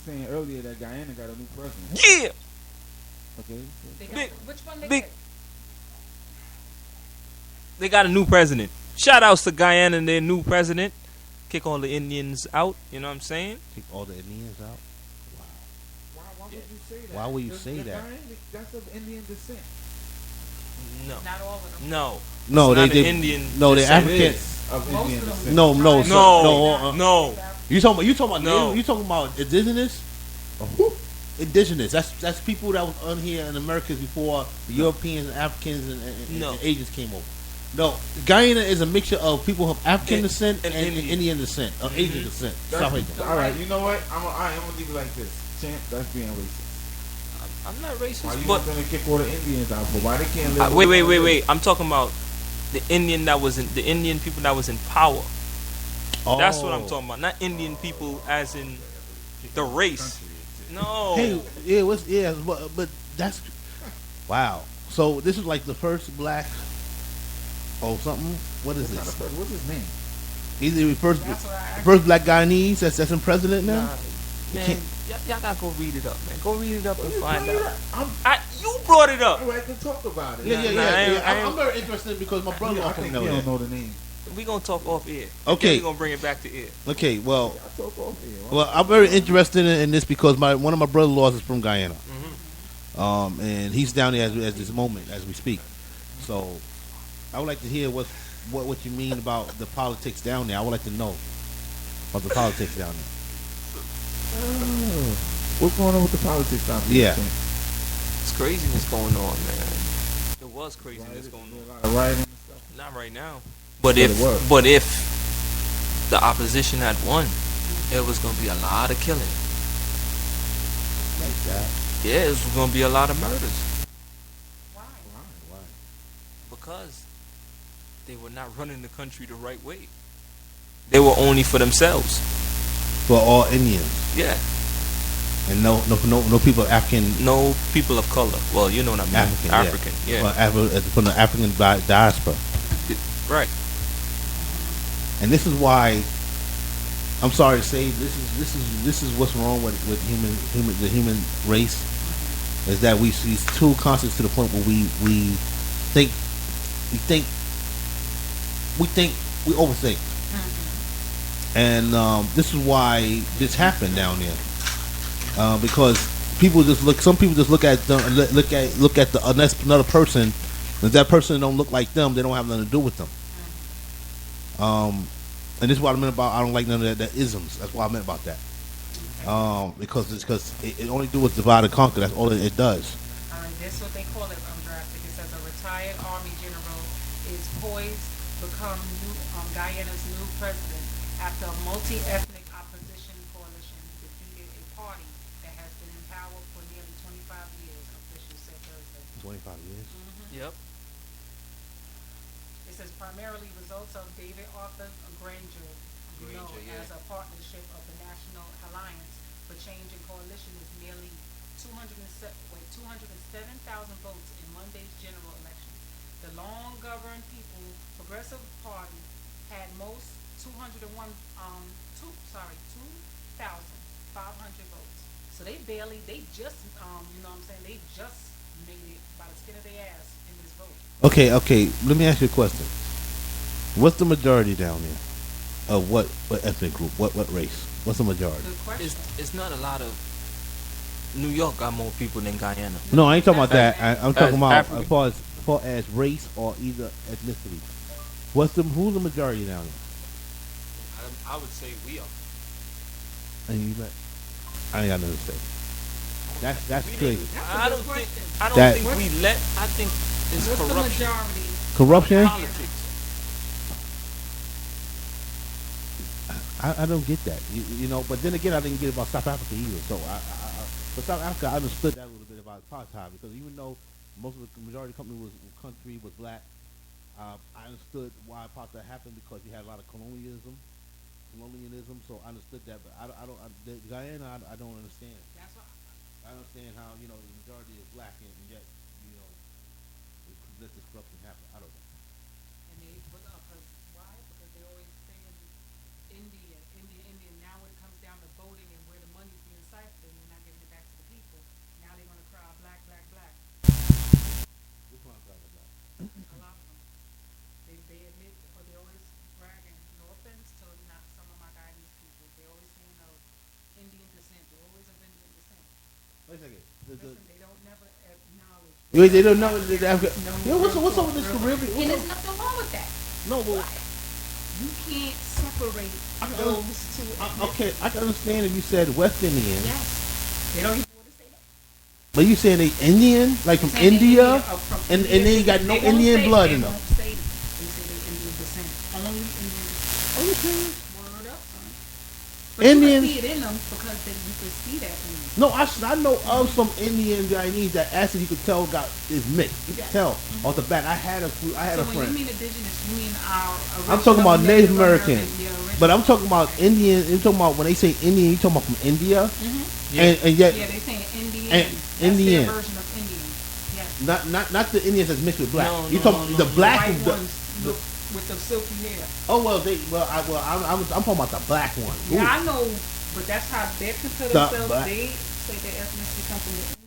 saying earlier that Guyana got a new president. Yeah. Okay. They got, Big, which one they big. get? They got a new president. Shout outs to Guyana and their new president. Kick all the Indians out. You know what I'm saying? Kick all the Indians out. Why would you say that? Why would you say that? That's of Indian descent. No. Not all of them. No. No, It's not they an Indian. No, they descent. African. Of Most Indian of them. descent. No, no, No. sir. No. No. You talking about No. native? You talking about indigenous? Indigenous. That's people that was on here in Americas before the Europeans and Africans and No. Asians came over. No, Guyana is a mixture of people of African And- descent and, and Indian descent, or Asian descent. South Asian. All right, you know what? I'm gonna leave it like this. Champ, that's being racist. I'm not racist, Why you but gonna kick all the Indians out? But why they can't live? wait. I'm talking about the Indian people that was in power. That's what I'm talking about. Not Indian people as in the race. No. Hey, but that's wow. So this is like the first black. Oh, something. What is this? What's his name? He's the first, That's what I asked. first black Guyanese that's in president now. Nah, man, y'all gotta go read it up, man. Go read it up and find out. I'm You brought it up. all right to talk about it. Yeah. I ain't- I'm very interested because my brother I also think know you that. don't know the name. We gonna talk off air. Okay. We gonna bring it back to air. Okay, well, I talk off here. well, I'm very interested in this because one of my brother-in-laws is from Guyana, and he's down there as this moment as we speak. So, I would like to hear what you mean about the politics down there. I would like to know about the politics down there. What's going on with the politics out there? Yeah. It's craziness going on, man. It was craziness going on. A lot of rioting and stuff. Not right now. But it was. But if the opposition had won, it was gonna be a lot of killing. Like that. Yeah, it was gonna be a lot of murders Why? Why? because they were not running the country the right way. They were only for themselves. For all Indians Yeah, and no people African. no people of color. Well, you know what I mean. African, Yeah. Well, from the African diaspora. Right. And this is why I'm sorry to say this is what's wrong with the human race is that we see too conscious to the point where we overthink, and this is why this happened down there because some people just look at another person. If that person don't look like them, they don't have nothing to do with them. And this is what I meant about I don't like none of that isms. That's what I meant about that. Because it only do with divide and conquer. That's all it does. That's what they call it. Drafted. It says a retired Army general is poised to become Guyana's new president after a multi-ethnic opposition coalition defeated a party that has been in power for nearly 25 years. Officials said Thursday. 25 years. Yep. It says primarily results of David Arthur Granger, as a partnership of the National Alliance for Change and Coalition is nearly 207,000 votes in Monday's general election. The long-governed People Progressive Party had most 2,500 votes. So they just, they just made it by the skin of their ass in this vote. Okay. Let me ask you a question. What's the majority down there? Of what ethnic group? What race? What's the majority? Good question. It's not a lot of. New York got more people than Guyana. No, I ain't talking about that. I'm talking about African. as far as race or either ethnicity. Who's the majority down there? I would say we are. And you bet. I ain't got nothing to say. That's crazy. I don't think we let. I think it's What's the corruption. majority? Corruption? Politics. I don't get that. You know, but then again, I didn't get about South Africa either. So but South Africa, I understood that a little bit about apartheid because even though most of the majority country was black, I understood why apartheid happened because you had a lot of colonialism. So I understood that, but Guyana, I don't understand. That's what. I understand how the majority is black and yet let this corruption happen. I don't know. And they put up why? Because they always say India. Now when it comes down to voting and where the money's being siphoned, Wait a second. Listen, they don't never acknowledge. Wait, they don't know. No, Yo, what's up with this Caribbean? And there's nothing wrong with that. No, well, You can't separate I can those two. okay, I can understand if you said West Indian, Yes. They don't even want to say that. but you saying they Indian, like from Saying they India, from and they ain't got no They won't Indian say- blood they in them. won't say that. They say they Indian descent. Only Indian descent. Oh, you serious? Word up, son. But Indians- you can see it in them because they, you can see that in them. No, I know of some Indian Guyanese that actually you could tell is mixed. You could tell off the bat. I had a So when friend. you mean indigenous, you mean our I'm talking about Native original American, the original- but I'm talking about Indian. You're talking about when they say Indian, you talking about from India, and yet Yeah, they saying Indian. And That's Indian. their version of Indian. Yes. not the Indians that's mixed with black. No, you no, talking no, the no. black. White the- ones look with the silky hair. oh I'm talking about the black one. Yeah, Ooh. I know, but that's how they consider The themselves. black- They say their ethnicity comes from the